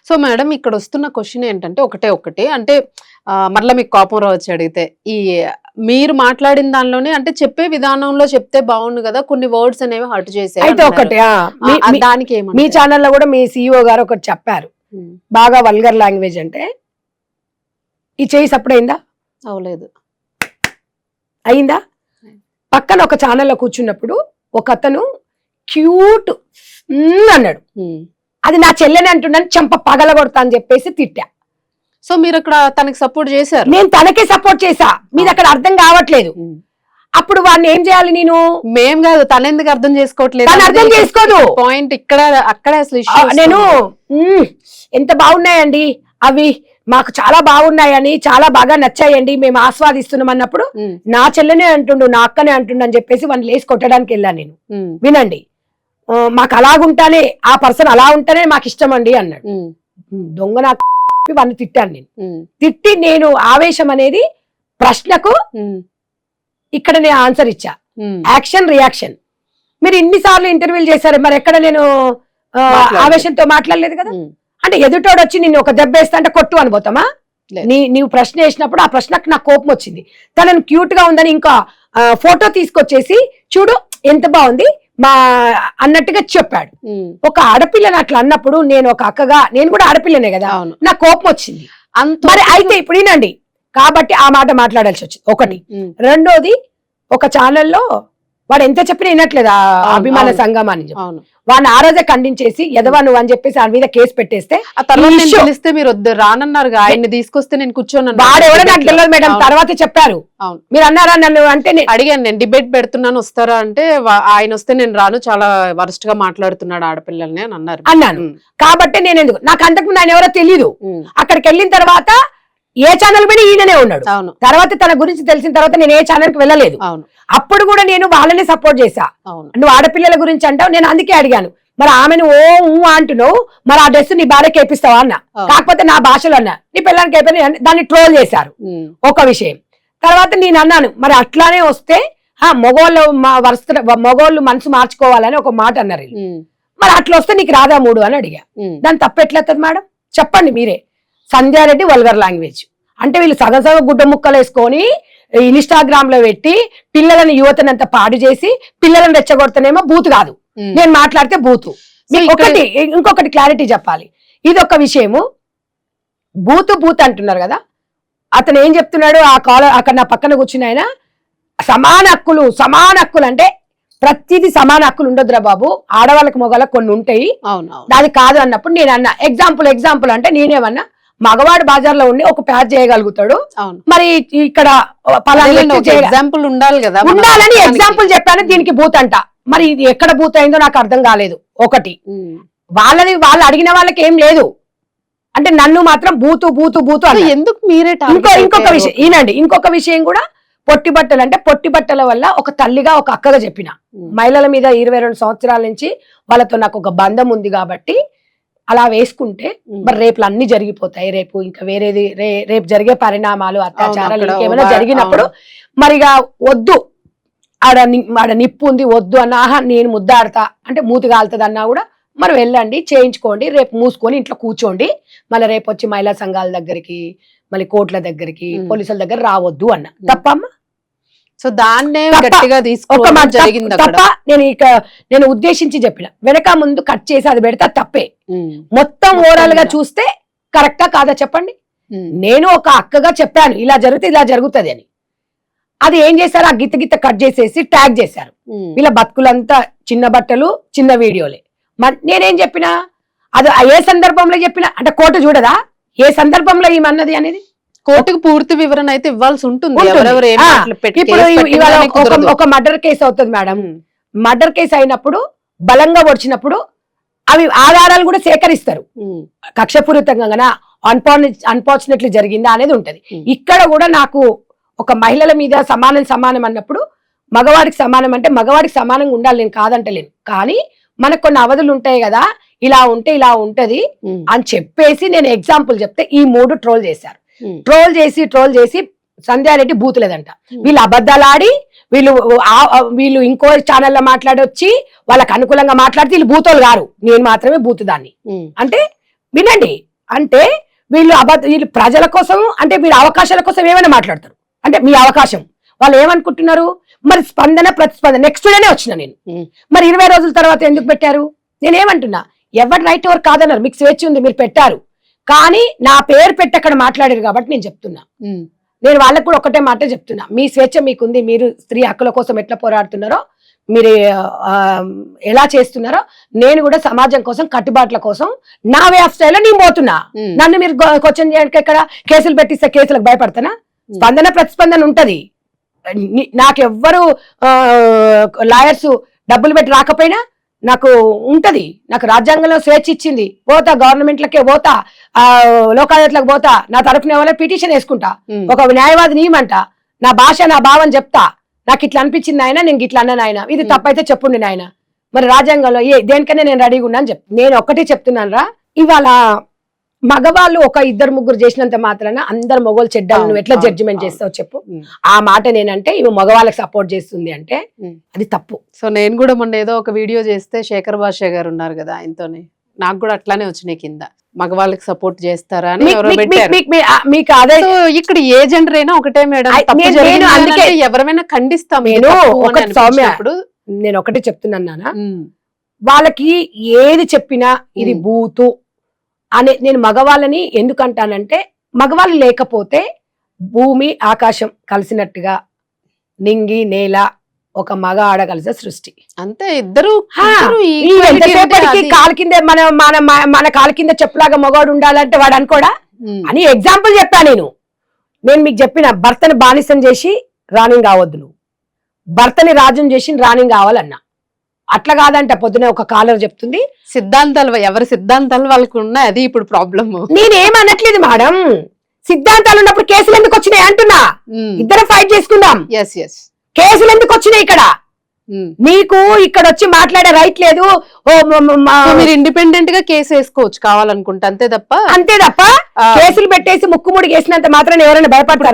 So madam ఇక్కడ వస్తున్న question ఏంటంటే ఒకటే అంటే మరలా మీకు కోపం రావచ్చు అడిగితే ఈ మీరు మాట్లాడిన దానిలోనే అంటే చెప్పే విధానంలో చెప్తే బాగుండు కదా కొన్ని వర్డ్స్ అనేవి హర్ట్ చేసే అయితే ఒకటి దానికి మీ ఛానల్లో కూడా మీ CEO గారు ఒకటి చెప్పారు బాగా వల్గర్ లాంగ్వేజ్ అంటే ఈ చేయి సప్పుడైందా అవలేదు అయిందా పక్కన ఒక ఛానల్లో కూర్చున్నప్పుడు ఒక అతను క్యూట్ అన్నాడు అది నా చెల్లెని అంటున్నాను చెంప పగలగొడతా అని చెప్పేసి తిట్టా సో మీరు అక్కడ తనకి సపోర్ట్ చేశారు నేను తనకే సపోర్ట్ చేశా మీది అక్కడ అర్థం కావట్లేదు అప్పుడు వాడిని ఏం చేయాలి నేను మేం కాదు తన ఎందుకు అర్థం చేసుకోవట్లేదు తను అర్థం చేసుకోదు పాయింట్ ఇక్కడ అక్కడ అసలు నేను ఎంత బాగున్నాయండి అవి మాకు చాలా బాగున్నాయని చాలా బాగా నచ్చాయండి మేము ఆస్వాదిస్తున్నాం అన్నప్పుడు నా చెల్లెనే అంటుండు నా అక్కనే అంటుండు అని చెప్పేసి వాడిని లేసి కొట్టడానికి వెళ్ళాను నేను వినండి మాకు అలాగుంటానే ఆ పర్సన్ అలా ఉంటేనే మాకు ఇష్టం అండి అన్నాడు దొంగ నా వాడిని తిట్టాను నేను తిట్టి నేను ఆవేశం అనేది ప్రశ్నకు ఇక్కడ నేను ఆన్సర్ ఇచ్చా యాక్షన్ రియాక్షన్ మీరు ఇన్నిసార్లు ఇంటర్వ్యూలు చేశారు మరి ఎక్కడ నేను ఆవేశంతో మాట్లాడలేదు కదా అంటే ఎదుటోడు వచ్చి నిన్ను ఒక దెబ్బ వేస్తా అంటే కొట్టు అనుపోతామా నీవు ప్రశ్న వేసినప్పుడు ఆ ప్రశ్నకు నాకు కోపం వచ్చింది తనను క్యూట్ గా ఉందని ఇంకా ఫోటో తీసుకొచ్చేసి చూడు ఎంత బాగుంది మా అన్నట్టుగా చెప్పాడు ఒక ఆడపిల్లని అట్లా అన్నప్పుడు నేను ఒక అక్కగా నేను కూడా ఆడపిల్లనే కదా నాకు కోపం వచ్చింది మరి అయితే ఇప్పుడు వినండి కాబట్టి ఆ మాట మాట్లాడాల్సి వచ్చింది ఒకటి రెండోది ఒక ఛానల్లో వాడు ఎంత చెప్పినా వినట్లేదు ఆ అభిమాన సంఘం అని వాడిని ఆ రోజే ఖండించేసి ఎదవా నువ్వు అని చెప్పేసి ఆయన మీద కేసు పెట్టేస్తే తెలిస్తే మీరు వద్దు రానన్నారు ఆయన్ని తీసుకొస్తే నేను కూర్చొని వాడెవడో నాకు తెలియదు మేడం తర్వాత చెప్పారు మీరు అన్నారా నన్ను అంటే అడిగాను నేను డిబేట్ పెడుతున్నాను వస్తారా అంటే ఆయన వస్తే నేను రాను చాలా వరస్ట్ గా మాట్లాడుతున్నాడు ఆడపిల్లల్ని అని అన్నాను కాబట్టి నేను ఎందుకు నాకు అంతకుముందు ఆయన ఎవరో తెలియదు అక్కడికి వెళ్ళిన తర్వాత ఏ ఛానల్ మీద ఈయననే ఉన్నాడు తర్వాత తన గురించి తెలిసిన తర్వాత నేను ఏ ఛానల్ కి వెళ్ళలేదు అప్పుడు కూడా నేను వాళ్ళనే సపోర్ట్ చేశా నువ్వు ఆడపిల్లల గురించి అంటావు నేను అందుకే అడిగాను మరి ఆమెను అంటున్నావు మరి ఆ డ్రెస్ నీ భార్యకి వేపిస్తావా అన్న కాకపోతే నా భాషలో అన్నా నీ పిల్లలకి అయిపోయి దాన్ని ట్రోల్ చేశారు ఒక విషయం తర్వాత నేను అన్నాను మరి అట్లానే వస్తే మగోళ్ళు మనసు మార్చుకోవాలని ఒక మాట అన్నారు మరి అట్లా వస్తే నీకు రాదా మూడు అని అడిగా దాన్ని తప్పెట్లేస్తుంది మేడం చెప్పండి మీరే సంధ్యారెడ్డి వల్గర్ లాంగ్వేజ్ అంటే వీళ్ళు సగం గుడ్డ ముక్కలు వేసుకొని ఇన్స్టాగ్రామ్ లో పెట్టి పిల్లలని యువతనంతా పాడు చేసి పిల్లలను రెచ్చగొడతానేమో బూత్ కాదు నేను మాట్లాడితే బూతు ఇంకొకటి క్లారిటీ చెప్పాలి ఇది ఒక విషయము బూత్ అంటున్నారు కదా అతను ఏం చెప్తున్నాడు అక్కడ నా పక్కన కూర్చుని ఆయన సమాన హక్కులు అంటే ప్రతిదీ సమాన హక్కులు ఉండదురా బాబు ఆడవాళ్ళకి మగవాళ్ళకి కొన్ని ఉంటాయి అది కాదు అన్నప్పుడు నేను అన్నా ఎగ్జాంపుల్ అంటే నేనేమన్నా మగవాడు బజార్లో ఉండి ఒక ప్యాచ్ చేయగలుగుతాడు మరి ఇక్కడ ఎగ్జాంపుల్ ఉండాలని ఎగ్జాంపుల్ చెప్పాను దీనికి బూత్ అంట మరి ఇది ఎక్కడ బూత్ అయిందో నాకు అర్థం కాలేదు ఒకటి వాళ్ళు అడిగిన వాళ్ళకి ఏం లేదు అంటే నన్ను మాత్రం బూతు ఎందుకు మీరే ఇంకొక విషయం ఈనండి ఇంకొక విషయం కూడా పొట్టి బట్టలు అంటే పొట్టి బట్టల వల్ల ఒక తల్లిగా ఒక అక్కగా చెప్పిన మహిళల మీద 22 సంవత్సరాల నుంచి వాళ్ళతో నాకు ఒక బంధం ఉంది కాబట్టి అలా వేసుకుంటే మరి రేపు అన్ని జరిగిపోతాయి రేపు ఇంకా వేరేది రేపు జరిగే పరిణామాలు అత్యాచారాలు ఇంకేమైనా జరిగినప్పుడు మరిగా వద్దు ఆడ నిప్పు ఉంది వద్దు అన్నా నేను ముద్దాడతా అంటే మూతి కాలుతుంది అన్నా కూడా మరి వెళ్ళండి చేయించుకోండి రేపు మూసుకొని ఇంట్లో కూర్చోండి మళ్ళీ రేపు వచ్చి మహిళా సంఘాల దగ్గరికి మళ్ళీ కోర్టుల దగ్గరికి పోలీసుల దగ్గర రావద్దు అన్న తప్పమ్మా సో దాన్నే గట్టిగా తప్ప నేను ఉద్దేశించి చెప్పిన వెనక ముందు కట్ చేసి అది పెడితే తప్పే మొత్తం ఓవరాల్ గా చూస్తే కరెక్టా కాదా చెప్పండి నేను ఒక అక్కగా చెప్పాను ఇలా జరిగితే ఇలా జరుగుతుంది అని అది ఏం చేశారు ఆ గిత్త కట్ చేసేసి ట్యాగ్ చేశారు వీళ్ళ బతుకులంతా చిన్న బట్టలు చిన్న వీడియోలే నేనేం చెప్పినా అది ఏ సందర్భంలో చెప్పినా అంటే కోర్టు చూడదా ఏ సందర్భంలో ఏమన్నది అనేది కోర్టుకు పూర్తి వివరణ అయితే ఇవ్వాల్సి ఉంటుంది ఇప్పుడు ఒక మర్డర్ కేసు అవుతుంది మేడం మర్డర్ కేసు అయినప్పుడు బలంగా వచ్చినప్పుడు అవి ఆధారాలు కూడా సేకరిస్తారు కక్షపూరితంగా అన్ఫార్చునేట్లీ జరిగిందా అనేది ఉంటది ఇక్కడ కూడా నాకు ఒక మహిళల మీద సమానం అన్నప్పుడు మగవాడికి సమానం అంటే మగవాడికి సమానంగా ఉండాలి నేను కాదంటలేను కానీ మనకు కొన్ని అవధులు ఉంటాయి కదా ఇలా ఉంటే ఇలా ఉంటది అని చెప్పేసి నేను ఎగ్జాంపుల్ చెప్తే ఈ 3 ట్రోల్ చేశారు ట్రోల్ చేసి సంధ్యారెడ్డి బూతులేదంట వీళ్ళు అబద్ధాలు ఆడి వీళ్ళు ఇంకో ఛానల్లో మాట్లాడొచ్చి వాళ్ళకి అనుకూలంగా మాట్లాడితే వీళ్ళు బూతోలు గారు నేను మాత్రమే బూతు దాన్ని అంటే వినండి అంటే వీళ్ళు ప్రజల కోసం అంటే వీళ్ళ అవకాశాల కోసం ఏమైనా మాట్లాడతారు. అంటే మీ అవకాశం వాళ్ళు ఏమనుకుంటున్నారు, మరి స్పందన ప్రతిస్పందన నెక్స్ట్ డేనే వచ్చిన నేను, మరి 20 రోజుల తర్వాత ఎందుకు పెట్టారు? నేనేమంటున్నా, ఎవరు రైట్ ఎవరు కాదన్నారు, మీకు స్వేచ్ఛ ఉంది, మీరు పెట్టారు. కానీ నా పేరు పెట్టి అక్కడ మాట్లాడారు కాబట్టి నేను చెప్తున్నా, నేను వాళ్ళకు కూడా ఒకటే మాట చెప్తున్నా, మీ స్వేచ్ఛ మీకుంది, మీరు స్త్రీ హక్కుల కోసం ఎట్లా పోరాడుతున్నారో, మీరు ఎలా చేస్తున్నారో, నేను కూడా సమాజం కోసం కట్టుబాట్ల కోసం నా వే ఆఫ్ స్టైల్లో నేను పోతున్నా. నన్ను మీరు క్వశ్చన్ చేయడానికి ఎక్కడ కేసులు పెట్టిస్తే కేసులకు భయపడతానా? స్పందన ప్రతిస్పందన ఉంటది. నాకెవ్వరు లాయర్స్ డబ్బులు పెట్టి రాకపోయినా నాకు ఉంటది, నాకు రాజ్యాంగంలో స్వేచ్ఛ ఇచ్చింది, పోతా గవర్నమెంట్లకే పోతా, లోకాయుక్తలకు పోతా, నా తరఫున ఎవరైనా పిటిషన్ వేసుకుంటా, ఒక న్యాయవాది నియమంట, నా భాష నా భావం చెప్తా, నాకు ఇట్లా అనిపించింది ఆయన, నేను ఇట్లా అన్నాను ఆయన, ఇది తప్పైతే చెప్పుండి నాయన, మరి రాజ్యాంగంలో దేనికైనా నేను రెడీగా ఉన్నాను చెప్పు. నేను ఒక్కటే చెప్తున్నాను రా, ఇవాళ మగవాళ్ళు ఒక 2-3 చేసినంత మాత్రాన అందరు మగవాళ్ళు చెడ్డాలు నువ్వు ఎట్లా జడ్జిమెంట్ చేస్తావు చెప్పు. ఆ మాట నేనంటే ఇవి మగవాళ్ళకి సపోర్ట్ చేస్తుంది అంటే అది తప్పు. సో నేను కూడా మొన్న ఏదో ఒక వీడియో చేస్తే శేఖర్ భాష గారు ఉన్నారు కదా, ఆయనతోనే నాకు కూడా అట్లానే వచ్చినాయి కింద, మగవాళ్ళకి సపోర్ట్ చేస్తారా అని ఎవరో పెట్టారు. మీకు అదే ఇక్కడ ఏ జెండర్ అయినా ఒకటే మేడం, అందుకే ఎవరైనా ఖండిస్తాం. నేను ఒకటే చెప్తున్నాను నాన్న, వాళ్ళకి ఏది చెప్పినా ఇది బూతు అనే, నేను మగవాళ్ళని ఎందుకంటానంటే, మగవాళ్ళు లేకపోతే భూమి ఆకాశం కలిసినట్టుగా నింగి నేల ఒక మగ ఆడ కలిసే సృష్టి అంతే. ఇద్దరు కాలు కింద మన కాలు కింద చెప్పులాగా మగవాడు ఉండాలంటే వాడు అనుకోడా అని ఎగ్జాంపుల్ చెప్పా. నేను మీకు చెప్పిన, భర్తని బానిసం చేసి రాణిని కావద్దు, నువ్వు భర్తని రాజుని చేసి రాణిని కావాలన్నా. అట్లా కాదంట పొద్దున ఒక కాలర్ చెప్తుంది, సిద్ధాంతాలు ఎవరి సిద్ధాంతాలు వాళ్ళకు ఉన్నాయి, అది ఇప్పుడు ప్రాబ్లమ్. నేనేమనట్లేదు మేడం, సిద్ధాంతాలు ఉన్నప్పుడు కేసులు ఎందుకు వచ్చినాయి అంటున్నా. ఇద్దరం ఫైట్ చేసుకుందాం, కేసులు ఎందుకు వచ్చినాయి ఇక్కడ? నీకు ఇక్కడ వచ్చి మాట్లాడే రైట్ లేదు. మీరు ఇండిపెండెంట్ గా కేసు వేసుకోవచ్చు కావాలనుకుంటే, అంతే తప్ప కేసులు పెట్టేసి ముక్కుముడి వేసినంత మాత్రం ఎవరైనా భయపడతారు?